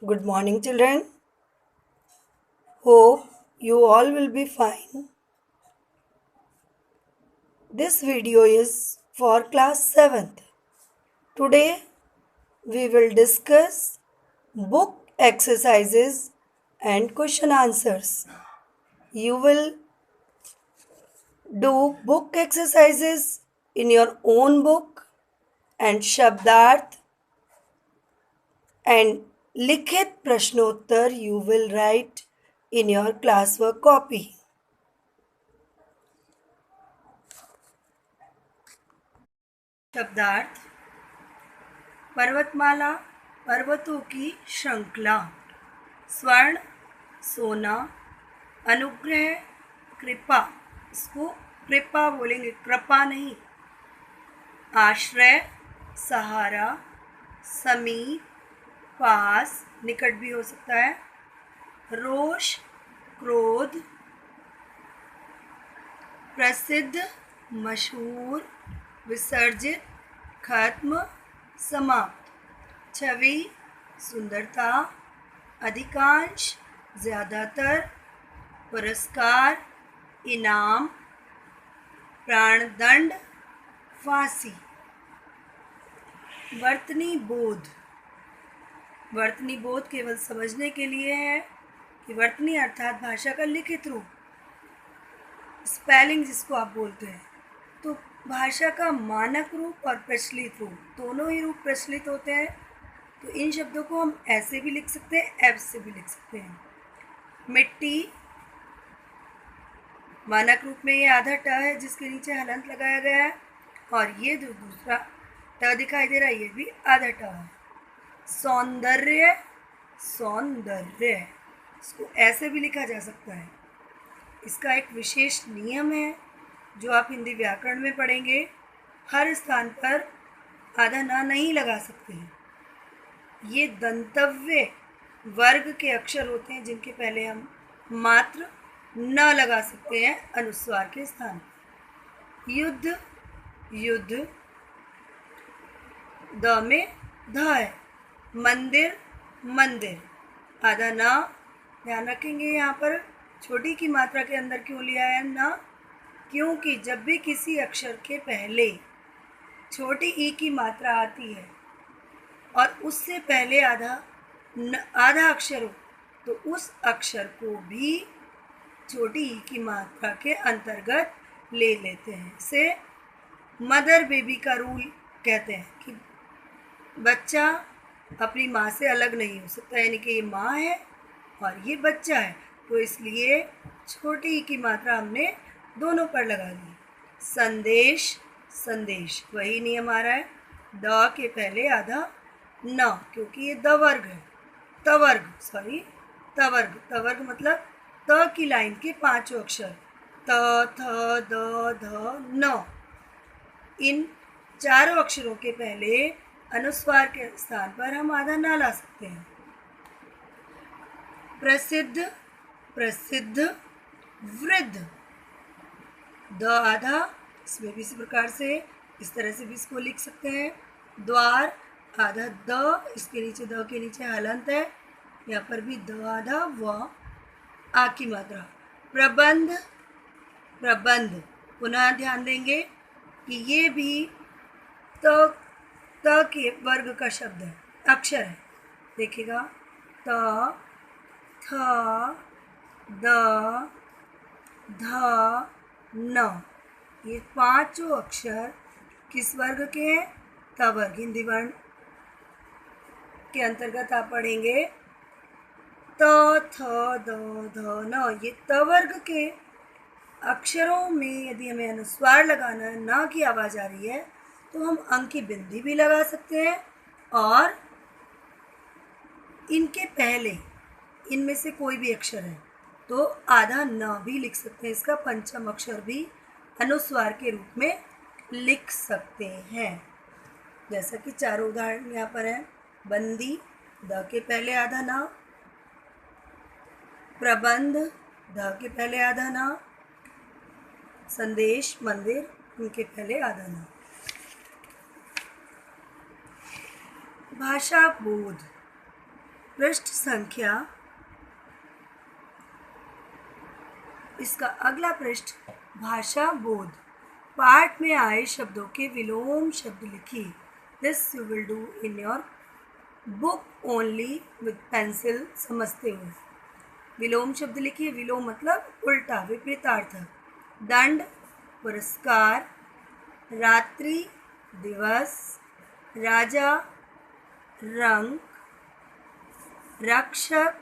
Good morning, children. Hope you all will be fine. This video is for class 7th. Today we will discuss book exercises and question answers. You will do book exercises in your own book and Shabdarth and Likhit Prashnottar you will write in your classwork copy. शब्दार्थ पर्वतमाला पर्वतों की श्रृंखला स्वर्ण सोना अनुग्रह कृपा इसको कृपा बोलेंगे कृपा नहीं आश्रय सहारा समीप पास निकट भी हो सकता है रोष क्रोध प्रसिद्ध मशहूर विसर्जित खत्म समाप्त छवि सुंदरता अधिकांश ज़्यादातर पुरस्कार इनाम प्राणदंड फांसी वर्तनी बोध केवल समझने के लिए है कि वर्तनी अर्थात भाषा का लिखित रूप स्पेलिंग जिसको आप बोलते हैं तो भाषा का मानक रूप और प्रचलित रूप दोनों ही रूप प्रचलित होते हैं। तो इन शब्दों को हम ऐसे भी लिख सकते हैं एफ से भी लिख सकते हैं। मिट्टी मानक रूप में ये आधा ट है जिसके नीचे हलंत लगाया गया है और ये जो दूसरा ट दिखाई दे रहा है ये भी आधा ट है। सौंदर्य इसको ऐसे भी लिखा जा सकता है। इसका एक विशेष नियम है जो आप हिंदी व्याकरण में पढ़ेंगे। हर स्थान पर आधा ना नहीं लगा सकते हैं। ये दंतव्य वर्ग के अक्षर होते हैं जिनके पहले हम मात्र न लगा सकते हैं अनुस्वार के स्थान पर। युद्ध द में ध है। मंदिर आधा ना ध्यान रखेंगे। यहाँ पर छोटी की मात्रा के अंदर क्यों लिया है ना, क्योंकि जब भी किसी अक्षर के पहले छोटी ई की मात्रा आती है और उससे पहले आधा अक्षर हो तो उस अक्षर को भी छोटी ई की मात्रा के अंतर्गत ले लेते हैं। इसे मदर बेबी का रूल कहते हैं कि बच्चा अपनी माँ से अलग नहीं हो सकता, यानी कि ये माँ है और ये बच्चा है तो इसलिए छोटी ई की मात्रा हमने दोनों पर लगा दी। संदेश वही नियम आ रहा है। द के पहले आधा न क्योंकि ये द वर्ग है। तवर्ग मतलब त की लाइन के पांचों अक्षर त थ द ध न। इन चारों अक्षरों के पहले अनुस्वार के स्थान पर हम आधा ना ला सकते हैं। प्रसिद्ध वृद्ध द आधा इसमें भी इसी प्रकार से इस तरह से भी इसको लिख सकते हैं। द्वार आधा द इसके नीचे द के नीचे हलंत है, यहाँ पर भी द आधा व आ की मात्रा। प्रबंध पुनः ध्यान देंगे कि ये भी त के वर्ग का शब्द है, अक्षर है। देखिएगा त थ द ध न ये पांचों अक्षर किस वर्ग के हैं? त वर्ग। हिंदी वर्ण के अंतर्गत आप पढ़ेंगे त थ द ध न। ये त वर्ग के अक्षरों में यदि हमें अनुस्वार लगाना है, ना की आवाज़ आ रही है तो हम अंक की बिंदी भी लगा सकते हैं और इनके पहले इनमें से कोई भी अक्षर है तो आधा न भी लिख सकते हैं। इसका पंचम अक्षर भी अनुस्वार के रूप में लिख सकते हैं। जैसा कि चारों उदाहरण यहाँ पर हैं। बंदी द के पहले आधा ना, प्रबंध द के पहले आधा ना, संदेश मंदिर उनके पहले आधा ना। भाषा बोध पृष्ठ संख्या, इसका अगला पृष्ठ भाषा बोध। पाठ में आए शब्दों के विलोम शब्द लिखिए। This you will do in your book only with pencil, समझते हुए। विलोम शब्द लिखिए। विलोम मतलब उल्टा, विपरीतार्थ। दंड, पुरस्कार। रात्रि, दिवस। राजा, रंग। रक्षक,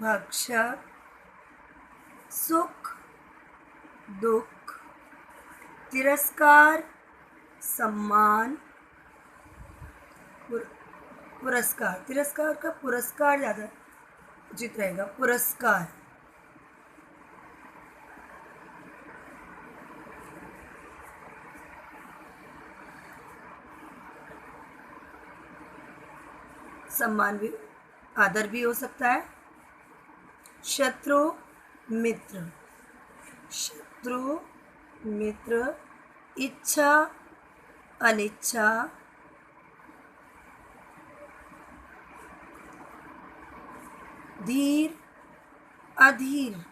भक्षक। सुख, दुख। तिरस्कार, सम्मान। पुरस्कार, तिरस्कार का पुरस्कार ज़्यादा उचित रहेगा, पुरस्कार। सम्मान भी, आदर भी हो सकता है। शत्रु, मित्र। शत्रु, मित्र। इच्छा, अनिच्छा। धीर, अधीर।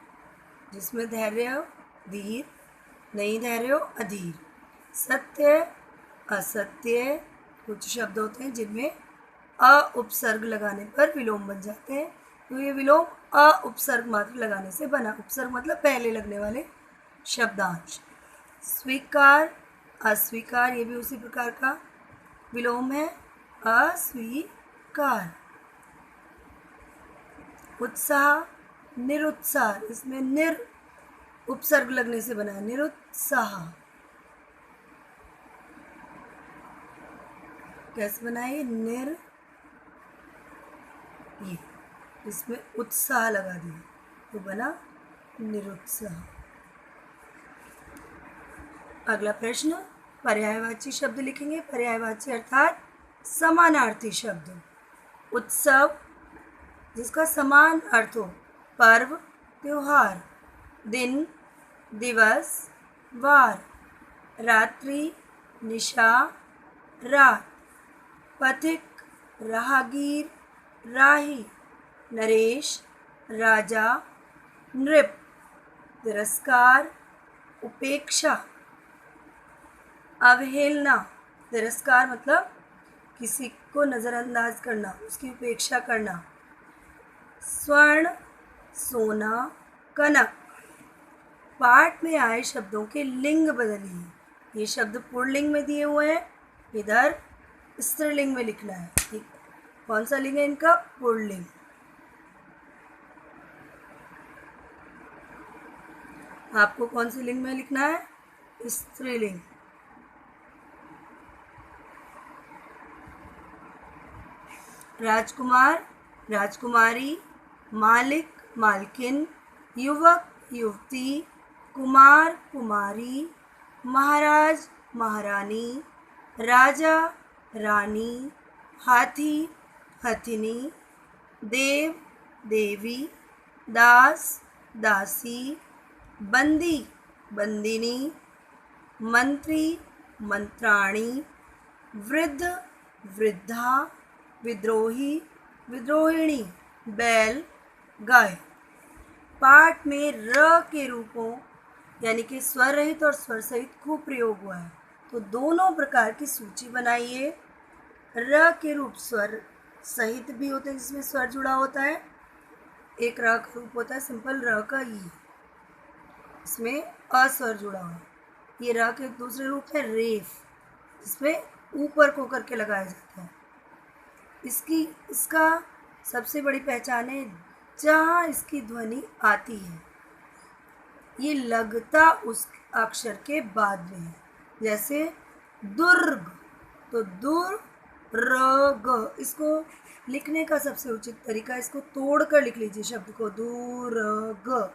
जिसमें धैर्य हो धीर, नहीं धैर्य हो अधीर। सत्य, असत्य। कुछ शब्द होते हैं जिनमें अ उपसर्ग लगाने पर विलोम बन जाते हैं, तो ये विलोम अ उपसर्ग मात्र लगाने से बना। उपसर्ग मतलब पहले लगने वाले शब्दांश। स्वीकार, अस्वीकार, ये भी उसी प्रकार का विलोम है, अस्वीकार। उत्साह, निरुत्साह, इसमें निर उपसर्ग लगने से बना, निरुत्साह। कैसे बना है? निर, ये इसमें उत्साह लगा दिया तो बना निरुत्साह। अगला प्रश्न, पर्यायवाची शब्द लिखेंगे। पर्यायवाची अर्थात समानार्थी शब्द। उत्सव, जिसका समान अर्थ हो। पर्व, त्योहार। दिन, दिवस, वार। रात्रि, निशा, रात। पथिक, राहगीर, राही। नरेश, राजा, नृप। तिरस्कार, उपेक्षा। अवहेलना, तिरस्कार मतलब किसी को नज़रअंदाज करना, उसकी उपेक्षा करना। स्वर्ण, सोना, कनक। पाठ में आए शब्दों के लिंग बदलिए। ये शब्द पुल्लिंग में दिए हुए हैं, इधर स्त्रीलिंग में लिखना है। ठीक, कौन सा लिंग है इनका? पुल्लिंग। आपको कौन सी लिंग में लिखना है? स्त्रीलिंग। राजकुमार, राजकुमारी। मालिक, मालकिन। युवक, युवती। कुमार, कुमारी। महाराज, महारानी। राजा, रानी। हाथी, हथिनी। देव, देवी। दास, दासी। बंदी, बंदिनी। मंत्री, मंत्राणी। वृद्ध, वृद्धा। विद्रोही, विद्रोहिणी। बैल, गाय। पाठ में र के रूपों यानी कि स्वर रहित और स्वर सहित खूब प्रयोग हुआ है, तो दोनों प्रकार की सूची बनाइए। र के रूप स्वर सहित भी होते हैं जिसमें स्वर जुड़ा होता है। एक र का रूप होता है सिंपल र का ई, इसमें अस्वर जुड़ा हुआ है। ये र के दूसरे रूप है रेफ, जिसमें ऊपर को करके लगाया जाता है। इसका सबसे बड़ी पहचान है जहाँ इसकी ध्वनि आती है ये लगता उस अक्षर के बाद में है। जैसे दुर्ग, तो दुर्ग, इसको लिखने का सबसे उचित तरीका, इसको तोड़कर लिख लीजिए शब्द को, दुर्ग।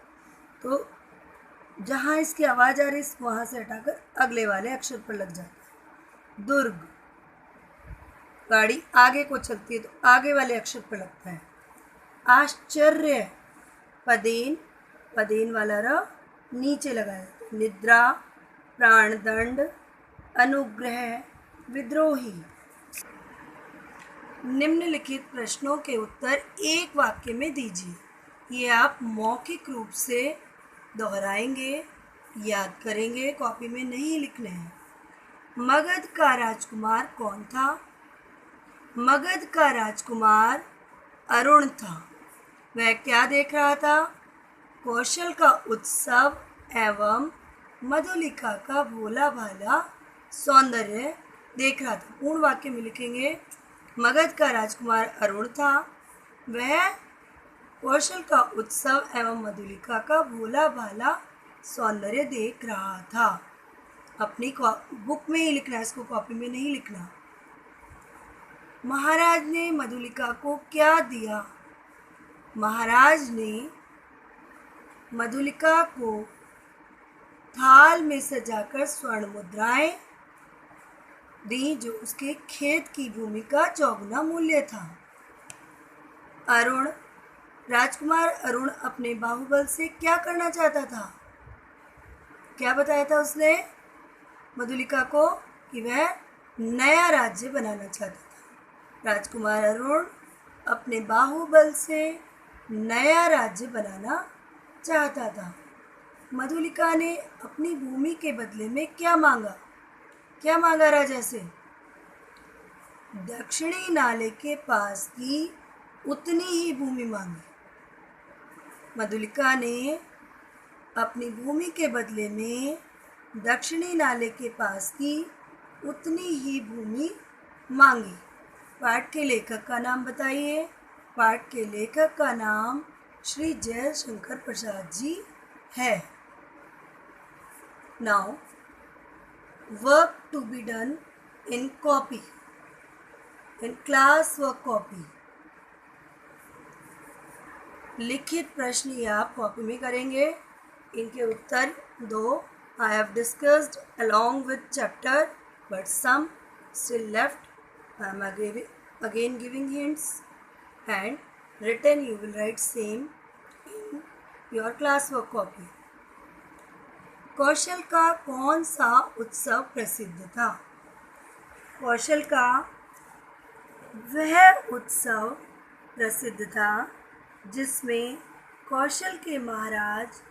तो जहाँ इसकी आवाज़ आ रही है वहाँ से हटाकर अगले वाले अक्षर पर लग जाता है। दुर्ग। गाड़ी आगे को चलती है तो आगे वाले अक्षर पर लगता है। आश्चर्य, पदेन, पदेन वाला र नीचे लगाया जाता है। निद्रा, प्राणदंड, अनुग्रह, विद्रोही। निम्नलिखित प्रश्नों के उत्तर एक वाक्य में दीजिए। ये आप मौखिक रूप से दोहराएंगे, याद करेंगे, कॉपी में नहीं लिखने हैं। मगध का राजकुमार कौन था? मगध का राजकुमार अरुण था। वह क्या देख रहा था? कौशल का उत्सव एवं मधुलिका का भोला भाला सौंदर्य देख रहा था। पूर्ण वाक्य में लिखेंगे, मगध का राजकुमार अरुण था। वह कौशल का उत्सव एवं मधुलिका का भोला भाला सौंदर्य देख रहा था। अपनी बुक में ही लिखना है, इसको कॉपी में नहीं लिखना। महाराज ने मधुलिका को क्या दिया? महाराज ने मधुलिका को थाल में सजाकर स्वर्ण मुद्राएं दी, जो उसके खेत की भूमि का चौगुना मूल्य था। राजकुमार अरुण अपने बाहुबल से क्या करना चाहता था? क्या बताया था उसने मधुलिका को? कि वह नया राज्य बनाना चाहता था। राजकुमार अरुण अपने बाहुबल से नया राज्य बनाना चाहता था। मधुलिका ने अपनी भूमि के बदले में क्या मांगा? क्या मांगा राजा से? दक्षिणी नाले के पास की उतनी ही भूमि मांगी। मधुलिका ने अपनी भूमि के बदले में दक्षिणी नाले के पास की उतनी ही भूमि मांगी। पाठ के लेखक का नाम बताइए। पाठ के लेखक का नाम श्री जयशंकर प्रसाद जी है। Now work to be done in copy, in class work copy. लिखित प्रश्न ये आप कॉपी में करेंगे। इनके उत्तर दो I have discussed along with chapter, but some still left. I am again giving hints, and written you will write same in your class work copy. कौशल का कौन सा उत्सव प्रसिद्ध था? कौशल का वह उत्सव प्रसिद्ध था जिसमें कौशल के महाराज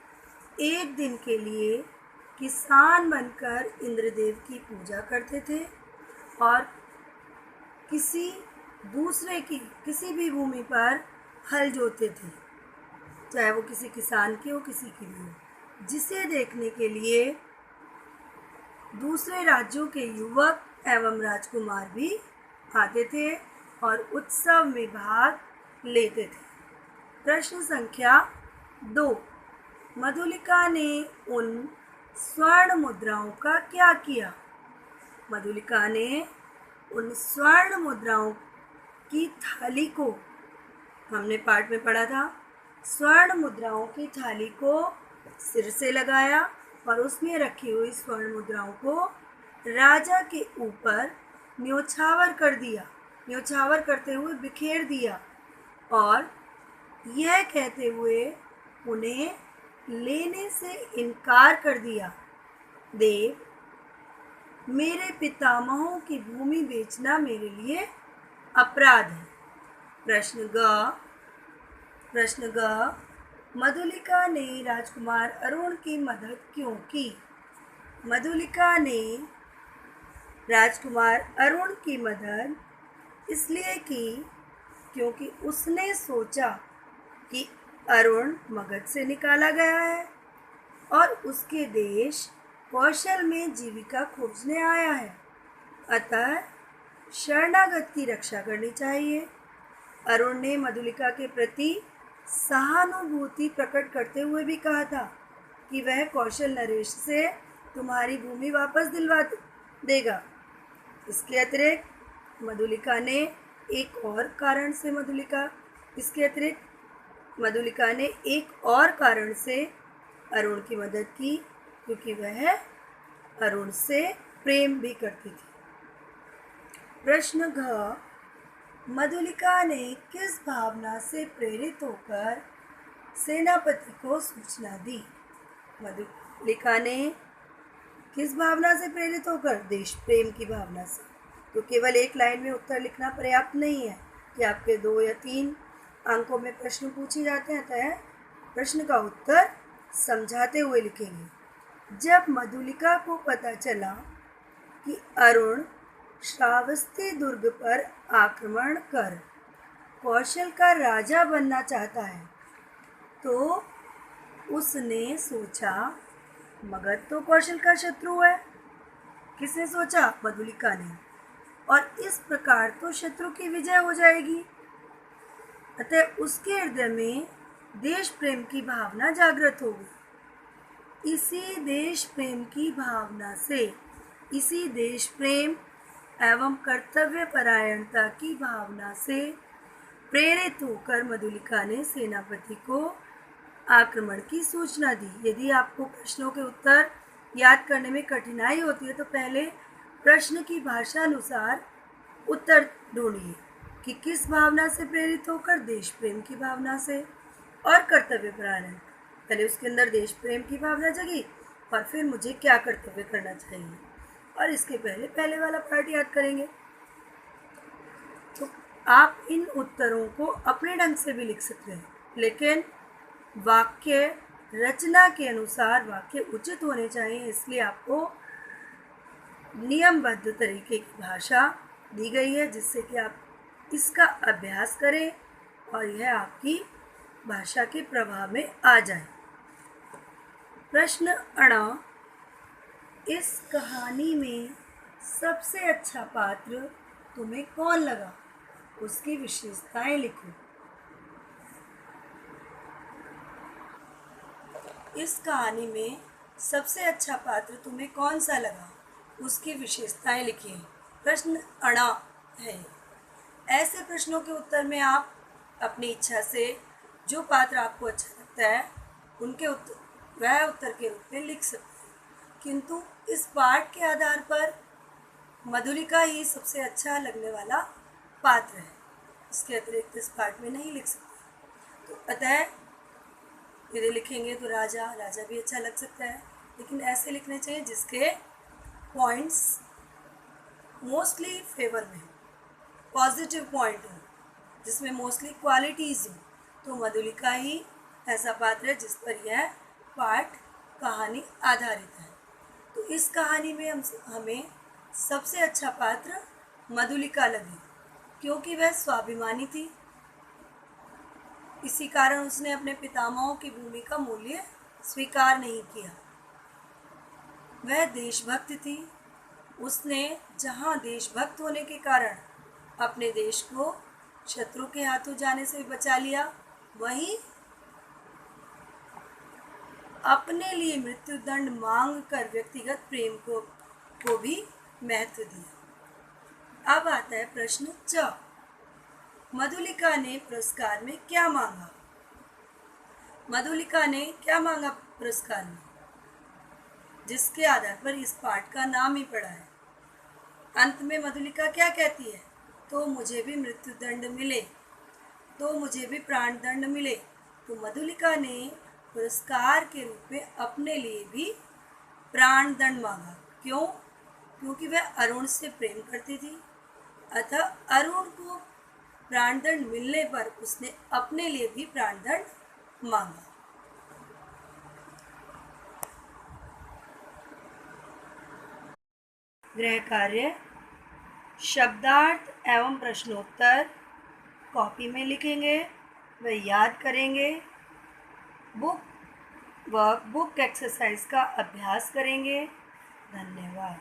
एक दिन के लिए किसान बनकर इंद्रदेव की पूजा करते थे और किसी दूसरे की किसी भी भूमि पर हल जोतते थे, चाहे वो किसी किसान की हो, किसी की भी हो, जिसे देखने के लिए दूसरे राज्यों के युवक एवं राजकुमार भी आते थे और उत्सव में भाग लेते थे। प्रश्न संख्या 2, मधुलिका ने उन स्वर्ण मुद्राओं का क्या किया? मधुलिका ने उन स्वर्ण मुद्राओं की थाली को, हमने पाठ में पढ़ा था, स्वर्ण मुद्राओं की थाली को सिर से लगाया और उसमें रखी हुई स्वर्ण मुद्राओं को राजा के ऊपर न्योछावर कर दिया, न्योछावर करते हुए बिखेर दिया और यह कहते हुए उन्हें लेने से इनकार कर दिया, देव, मेरे पितामहों की भूमि बेचना मेरे लिए अपराध है। प्रश्न ग, मधुलिका ने राजकुमार अरुण की मदद क्यों की? मधुलिका ने राजकुमार अरुण की मदद इसलिए की क्योंकि उसने सोचा कि अरुण मगध से निकाला गया है और उसके देश कौशल में जीविका खोजने आया है, अतः शरणागत की रक्षा करनी चाहिए। अरुण ने मधुलिका के प्रति सहानुभूति प्रकट करते हुए भी कहा था कि वह कौशल नरेश से तुम्हारी भूमि वापस दिलवा देगा। इसके अतिरिक्त मधुलिका ने एक और कारण से अरुण की मदद की, क्योंकि वह अरुण से प्रेम भी करती थी। प्रश्न घ, मधुलिका ने किस भावना से प्रेरित होकर सेनापति को सूचना दी? मधुलिका ने किस भावना से प्रेरित होकर? देश प्रेम की भावना से। तो केवल एक लाइन में उत्तर लिखना पर्याप्त नहीं है कि आपके 2 या 3 अंकों में प्रश्न पूछे जाते हैं, अतः प्रश्न का उत्तर समझाते हुए लिखेंगे। जब मधुलिका को पता चला कि अरुण श्रावस्ती दुर्ग पर आक्रमण कर कौशल का राजा बनना चाहता है, तो उसने सोचा मगध तो कौशल का शत्रु है। किसने सोचा? मधुलिका ने। और इस प्रकार तो शत्रु की विजय हो जाएगी। अतः उसके हृदय में देश प्रेम की भावना जागृत हो गई। इसी देश प्रेम की भावना से, इसी देश प्रेम एवं कर्तव्य परायणता की भावना से प्रेरित होकर मधुलिका ने सेनापति को आक्रमण की सूचना दी। यदि आपको प्रश्नों के उत्तर याद करने में कठिनाई होती है तो पहले प्रश्न की भाषा अनुसार उत्तर ढूंढिए कि किस भावना से प्रेरित होकर। देश प्रेम की भावना से और कर्तव्य परायण। पहले उसके अंदर देश प्रेम की भावना जगी और फिर मुझे क्या कर्तव्य करना चाहिए, और इसके पहले वाला पार्ट याद करेंगे। तो आप इन उत्तरों को अपने ढंग से भी लिख सकते हैं, लेकिन वाक्य रचना के अनुसार वाक्य उचित होने चाहिए, इसलिए आपको नियमबद्ध तरीके की भाषा दी गई है जिससे कि आप इसका अभ्यास करें और यह आपकी भाषा के प्रभाव में आ जाए। प्रश्न अणा, इस कहानी में सबसे अच्छा पात्र तुम्हें कौन लगा? उसकी विशेषताएं लिखो। इस कहानी में सबसे अच्छा पात्र तुम्हें कौन सा लगा? उसकी विशेषताएं लिखिए। प्रश्न अणा है। ऐसे प्रश्नों के उत्तर में आप अपनी इच्छा से जो पात्र आपको अच्छा लगता है उनके वह उत्तर के रूप में लिख सकते हैं, किंतु इस पाठ के आधार पर मधुलिका ही सबसे अच्छा लगने वाला पात्र है। इसके अतिरिक्त इस पाठ में नहीं लिख सकते। तो अतः यदि लिखेंगे तो राजा भी अच्छा लग सकता है, लेकिन ऐसे लिखने चाहिए जिसके पॉइंट्स मोस्टली फेवर में, पॉजिटिव पॉइंट हो, जिसमें मोस्टली क्वालिटीज़ हो। तो मधुलिका ही ऐसा पात्र है जिस पर यह पाठ कहानी आधारित है। तो इस कहानी में हमें सबसे अच्छा पात्र मधुलिका लगी, क्योंकि वह स्वाभिमानी थी। इसी कारण उसने अपने पितामहों की भूमि का मूल्य स्वीकार नहीं किया। वह देशभक्त थी। उसने जहाँ देशभक्त होने के कारण अपने देश को शत्रु के हाथों जाने से बचा लिया, वहीं अपने लिए मृत्युदंड मांग कर व्यक्तिगत प्रेम को भी महत्व दिया। अब आता है प्रश्न च। मधुलिका ने पुरस्कार में क्या मांगा? मधुलिका ने क्या मांगा पुरस्कार में, जिसके आधार पर इस पाठ का नाम ही पड़ा है। अंत में मधुलिका क्या कहती है? तो मुझे भी मृत्युदंड मिले, तो मुझे भी प्राणदंड मिले। तो मधुलिका ने पुरस्कार के रूप में अपने लिए भी प्राणदंड मांगा। क्यों? क्योंकि वह अरुण से प्रेम करती थी। अतः अरुण को प्राणदंड मिलने पर उसने अपने लिए भी प्राणदंड मांगा। गृह कार्य, शब्दार्थ एवं प्रश्नोत्तर कॉपी में लिखेंगे, वह याद करेंगे। बुक एक्सरसाइज का अभ्यास करेंगे। धन्यवाद।